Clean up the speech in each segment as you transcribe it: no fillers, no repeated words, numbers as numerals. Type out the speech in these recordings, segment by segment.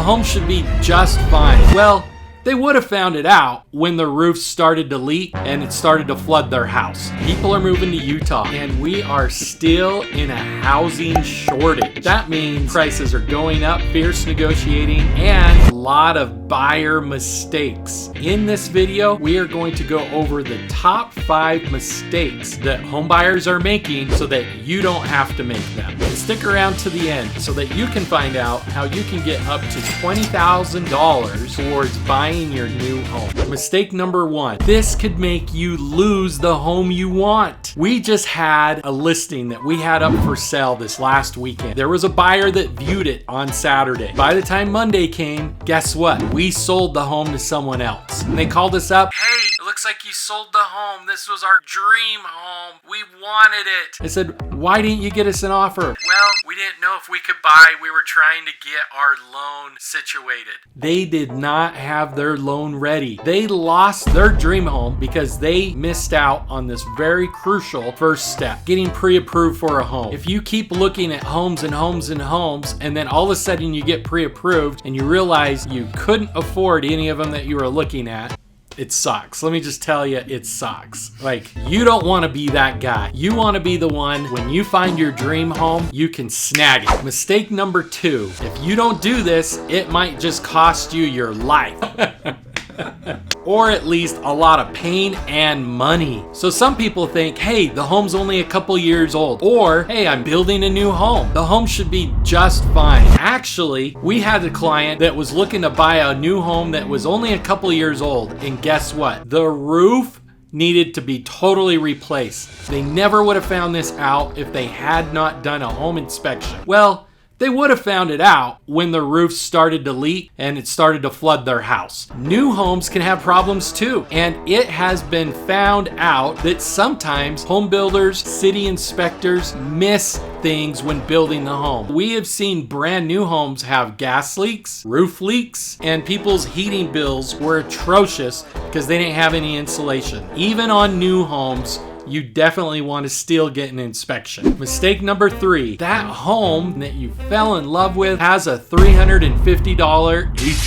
home should be just fine. Well, they would have found it out when the roof started to leak and it started to flood their house. People are moving to Utah and we are still in a housing shortage. That means prices are going up, fierce negotiating, and a lot of buyer mistakes. In this video, we are going to go over the top 5 mistakes that home buyers are making so that you don't have to make them. And stick around to the end so that you can find out how you can get up to $20,000 towards buying your new home. Mistake number 1. This could make you lose the home you want. We just had a listing that we had up for sale this last weekend. There was a buyer that viewed it on Saturday. By the time Monday came, guess what? We sold the home to someone else. And they called us up. Hey, it looks like you sold the home. This was our dream home. We wanted it. I said, why didn't you get us an offer? Well, we didn't know if we could buy. We were trying to get our loan situated. They did not have their loan ready. They lost their dream home because they missed out on this very crucial first step, getting pre-approved for a home. If you keep looking at homes and homes and homes, and then all of a sudden you get pre-approved and you realize you couldn't afford any of them that you were looking at, it sucks. Let me just tell you, it sucks. Like, you don't want to be that guy. You want to be the one, when you find your dream home, you can snag it. Mistake number 2. If you don't do this, it might just cost you your life. Or at least a lot of pain and money. So some people think, hey, the home's only a couple years old. Or, hey, I'm building a new home. The home should be just fine. Actually, we had a client that was looking to buy a new home that was only a couple years old. And guess what? The roof needed to be totally replaced. They never would have found this out if they had not done a home inspection. Well, they would have found it out when the roof started to leak and it started to flood their house. New homes can have problems too, and it has been found out that sometimes home builders, city inspectors miss things when building the home. We have seen brand new homes have gas leaks, roof leaks, and people's heating bills were atrocious because they didn't have any insulation. Even on new homes, you definitely want to still get an inspection. Mistake number 3, that home that you fell in love with has a $350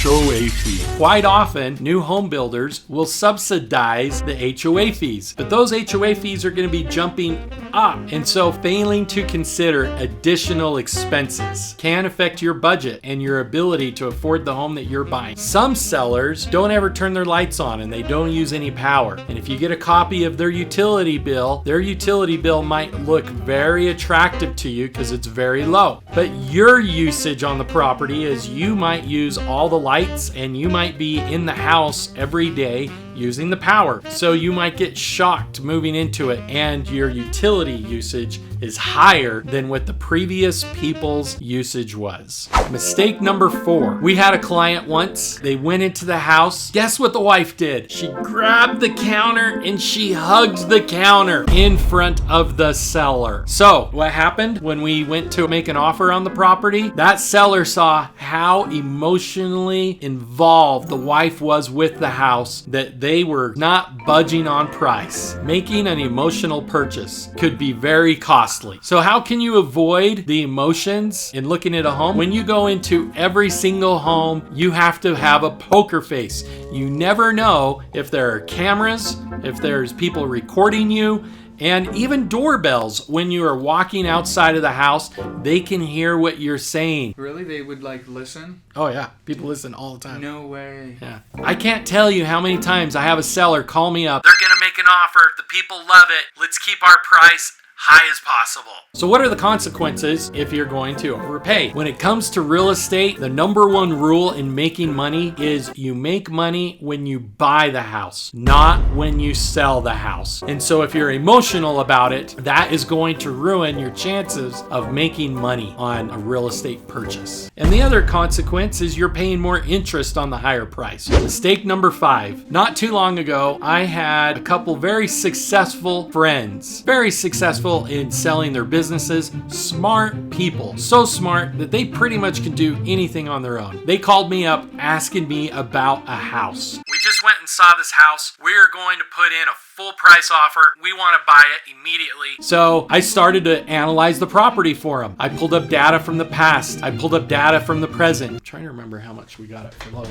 HOA fee. Quite often, new home builders will subsidize the HOA fees, but those HOA fees are going to be jumping up. And so failing to consider additional expenses can affect your budget and your ability to afford the home that you're buying. Some sellers don't ever turn their lights on and they don't use any power. And if you get a copy of their utility bill, their utility bill might look very attractive to you because it's very low. But your usage on the property is you might use all the lights and you might be in the house every day using the power. So you might get shocked moving into it and your utility usage is higher than what the previous people's usage was. Mistake number 4. We had a client once. They went into the house. Guess what the wife did? She grabbed the counter and she hugged the counter in front of the seller. So what happened when we went to make an offer on the property? That seller saw how emotionally involved the wife was with the house, that they were not budging on price. Making an emotional purchase could be very costly. So how can you avoid the emotions in looking at a home? When you go into every single home, you have to have a poker face. You never know if there are cameras, if there's people recording you, and even doorbells. When you are walking outside of the house, they can hear what you're saying. Really? They would listen? Oh yeah, people listen all the time. No way. Yeah. I can't tell you how many times I have a seller call me up. They're gonna make an offer. The people love it. Let's keep our price high as possible. So what are the consequences if you're going to overpay? When it comes to real estate, the number 1 rule in making money is you make money when you buy the house, not when you sell the house. And so if you're emotional about it, that is going to ruin your chances of making money on a real estate purchase. And the other consequence is you're paying more interest on the higher price. Mistake number 5. Not too long ago, I had a couple very successful friends, very successful in selling their businesses, smart people, so smart that they pretty much can do anything on their own. They called me up asking me about a house. We just went and saw this house. We are going to put in a full price offer. We want to buy it immediately. So I started to analyze the property for him. I pulled up data from the past. I pulled up data from the present. I'm trying to remember how much we got it for low.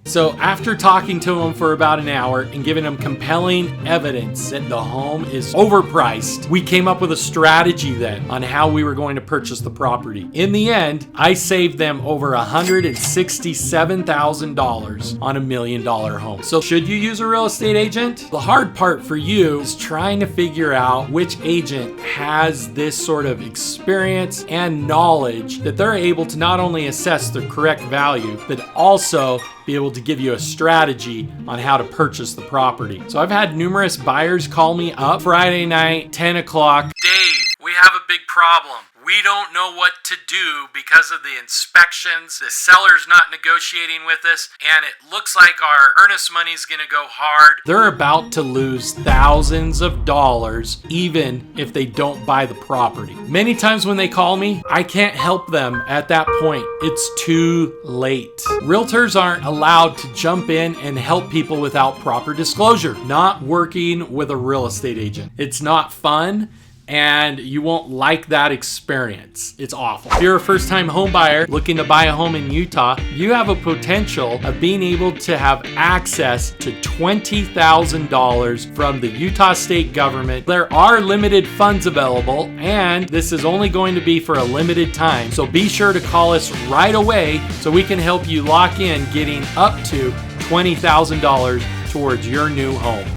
So after talking to him for about an hour and giving him compelling evidence that the home is overpriced, we came up with a strategy then on how we were going to purchase the property. In the end, I saved them over $167,000 on $1 million home. So should you use a real estate agent? The hard part for you is trying to figure out which agent has this sort of experience and knowledge that they're able to not only assess the correct value, but also be able to give you a strategy on how to purchase the property. So I've had numerous buyers call me up Friday night, 10 o'clock. Dave, we have a big problem. We don't know what to do because of the inspections. The seller's not negotiating with us, and it looks like our earnest money's gonna go hard. They're about to lose thousands of dollars even if they don't buy the property. Many times when they call me, I can't help them at that point. It's too late. Realtors aren't allowed to jump in and help people without proper disclosure. Not working with a real estate agent. It's not fun, and you won't like that experience. It's awful. If you're a first-time home buyer looking to buy a home in Utah, you have a potential of being able to have access to $20,000 from the Utah state government. There are limited funds available, and this is only going to be for a limited time. So be sure to call us right away so we can help you lock in getting up to $20,000 towards your new home.